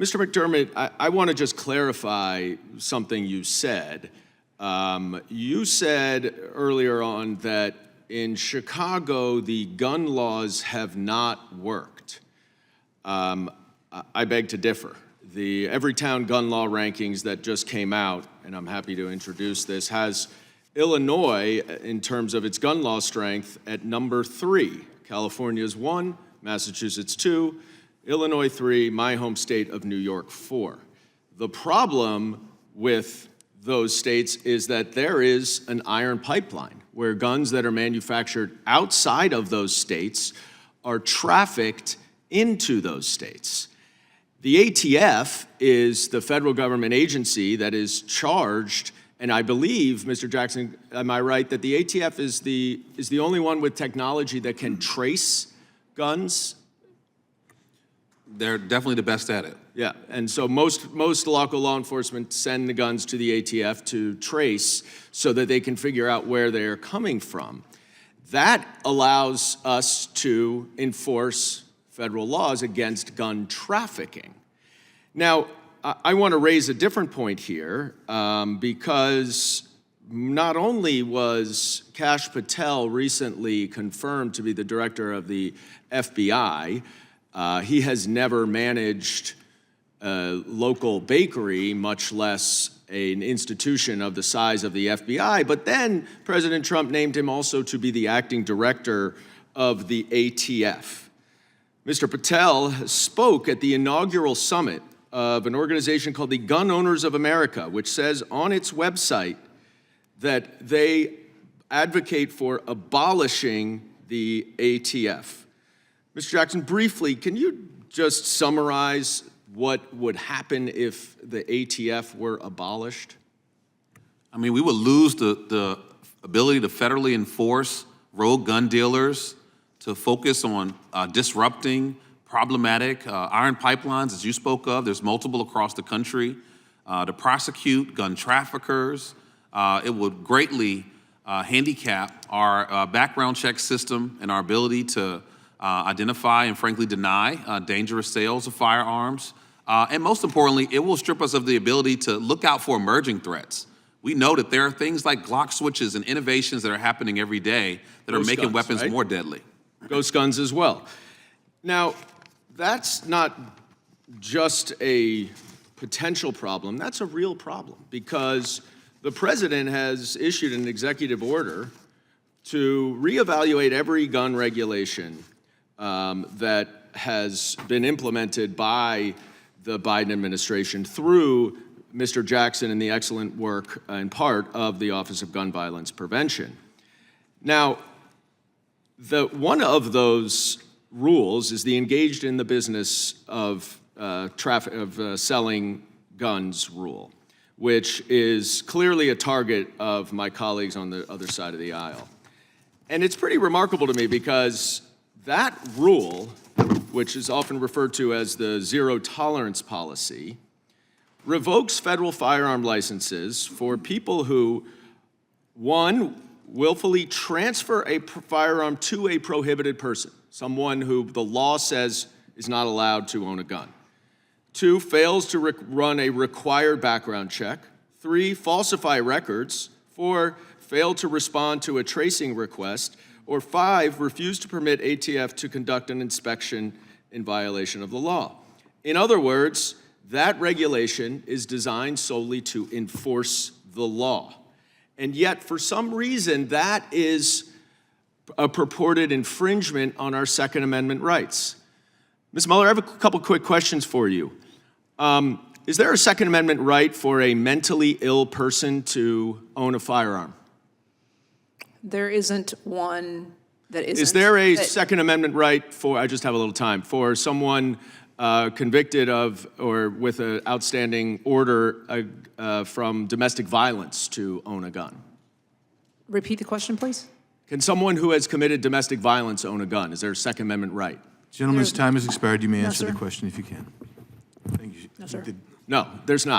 Mr. McDermott, I want to just clarify something you said. You said earlier on that in Chicago, the gun laws have not worked. I beg to differ. The Everytown gun law rankings that just came out, and I'm happy to introduce this, has Illinois, in terms of its gun law strength, at number 3. California's 1, Massachusetts 2, Illinois 3, my home state of New York 4. The problem with those states is that there is an iron pipeline where guns that are manufactured outside of those states are trafficked into those states. The ATF is the federal government agency that is charged, and I believe, Mr. Jackson, am I right, that the ATF is the only one with technology that can trace guns? They're definitely the best at it. Yeah, and so most local law enforcement send the guns to the ATF to trace so that they can figure out where they're coming from. That allows us to enforce federal laws against gun trafficking. Now, I want to raise a different point here because not only was Kash Patel recently confirmed to be the director of the FBI, he has never managed a local bakery, much less an institution of the size of the FBI, but then President Trump named him also to be the acting director of the ATF. Mr. Patel spoke at the inaugural summit of an organization called the Gun Owners of America, which says on its website that they advocate for abolishing the ATF. Mr. Jackson, briefly, can you just summarize what would happen if the ATF were abolished? I mean, we would lose the ability to federally enforce rogue gun dealers, to focus on disrupting problematic iron pipelines, as you spoke of. There's multiple across the country. To prosecute gun traffickers. It would greatly handicap our background check system and our ability to identify and frankly deny dangerous sales of firearms. And most importantly, it will strip us of the ability to look out for emerging threats. We know that there are things like Glock switches and innovations that are happening every day that are making weapons more deadly. Ghost guns as well. Now, that's not just a potential problem, that's a real problem because the president has issued an executive order to reevaluate every gun regulation that has been implemented by the Biden administration through Mr. Jackson and the excellent work and part of the Office of Gun Violence Prevention. Now, one of those rules is the engaged in the business of selling guns rule, which is clearly a target of my colleagues on the other side of the aisle. And it's pretty remarkable to me because that rule, which is often referred to as the zero tolerance policy, revokes federal firearm licenses for people who, one, willfully transfer a firearm to a prohibited person, someone who the law says is not allowed to own a gun. 2, fails to run a required background check. 3, falsify records. 4, fail to respond to a tracing request. Or 5, refuse to permit ATF to conduct an inspection in violation of the law. In other words, that regulation is designed solely to enforce the law. And yet, for some reason, that is a purported infringement on our Second Amendment rights. Ms. Mueller, I have a couple quick questions for you. Is there a Second Amendment right for a mentally ill person to own a firearm? There isn't one that isn't. Is there a Second Amendment right for, I just have a little time, for someone convicted of or with an outstanding order from domestic violence to own a gun? Repeat the question, please. Can someone who has committed domestic violence own a gun? Is there a Second Amendment right? Gentleman's time has expired. You may No, answer sir. the question if you can. Thank you. No, sir. No, there's not.